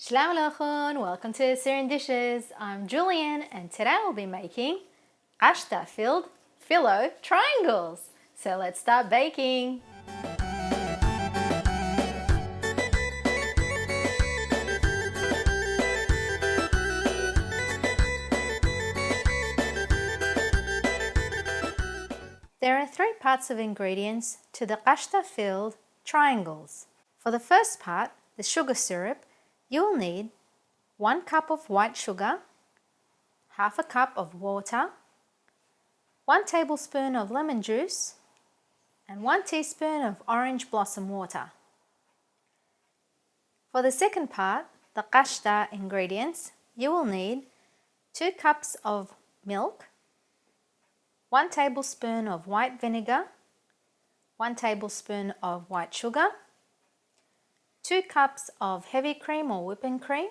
Shalom Aleichem, welcome to Assyrian Dishes. I'm Julian and today I'll be making Kashta filled Filo triangles. So let's start baking. There are three parts of ingredients to the Kashta filled triangles. For the first part, the sugar syrup, you will need 1 cup of white sugar, half a cup of water, 1 tablespoon of lemon juice, and 1 teaspoon of orange blossom water. For the second part, the Kashta ingredients, you will need 2 cups of milk, 1 tablespoon of white vinegar, 1 tablespoon of white sugar, 2 cups of heavy cream or whipping cream,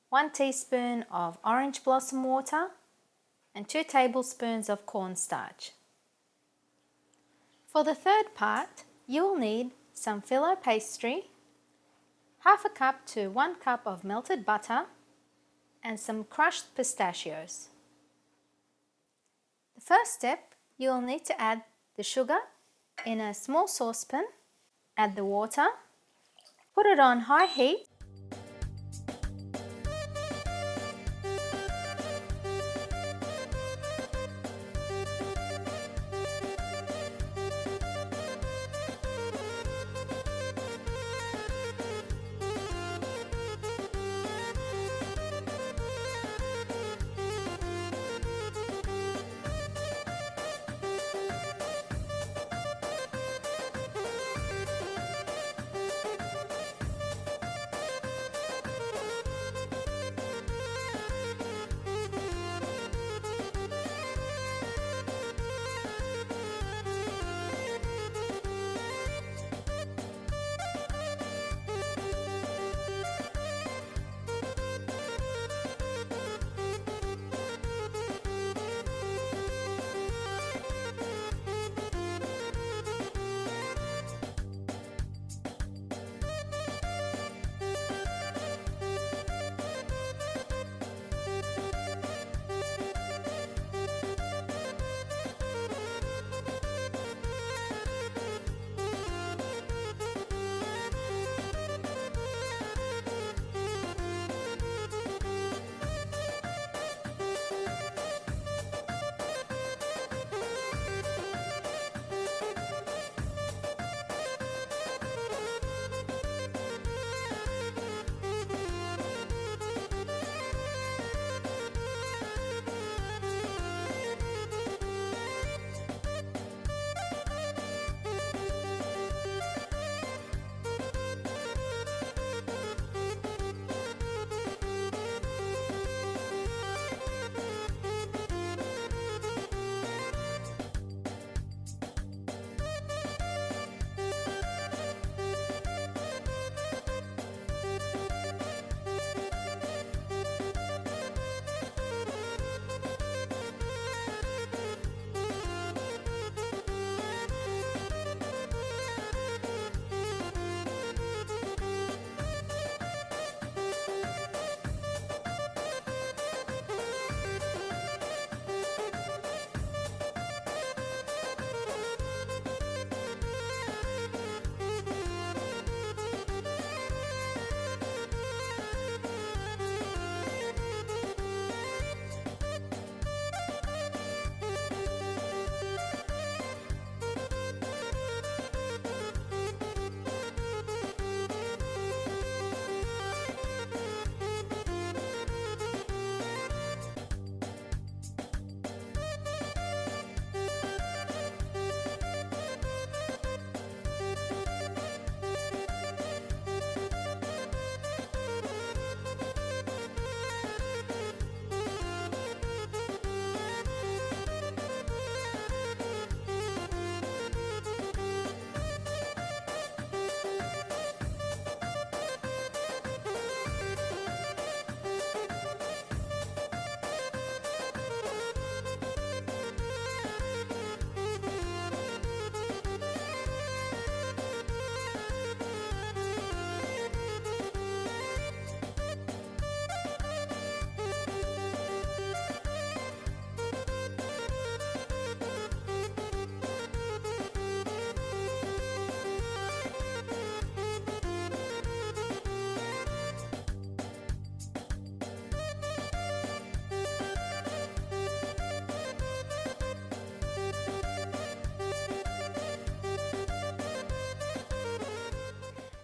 1 teaspoon of orange blossom water, and 2 tablespoons of cornstarch. For the third part, you will need some Filo pastry, half a cup to 1 cup of melted butter, and some crushed pistachios. The first step, you will need to add the sugar in a small saucepan, add the water, put it on high heat,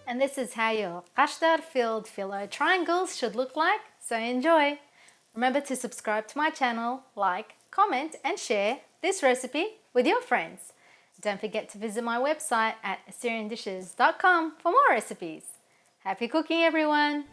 And this is how your Kashta filled Filo triangles should look like, so enjoy! Remember to subscribe to my channel, like, comment and share this recipe with your friends. Don't forget to visit my website at assyriandishes.com for more recipes. Happy cooking everyone!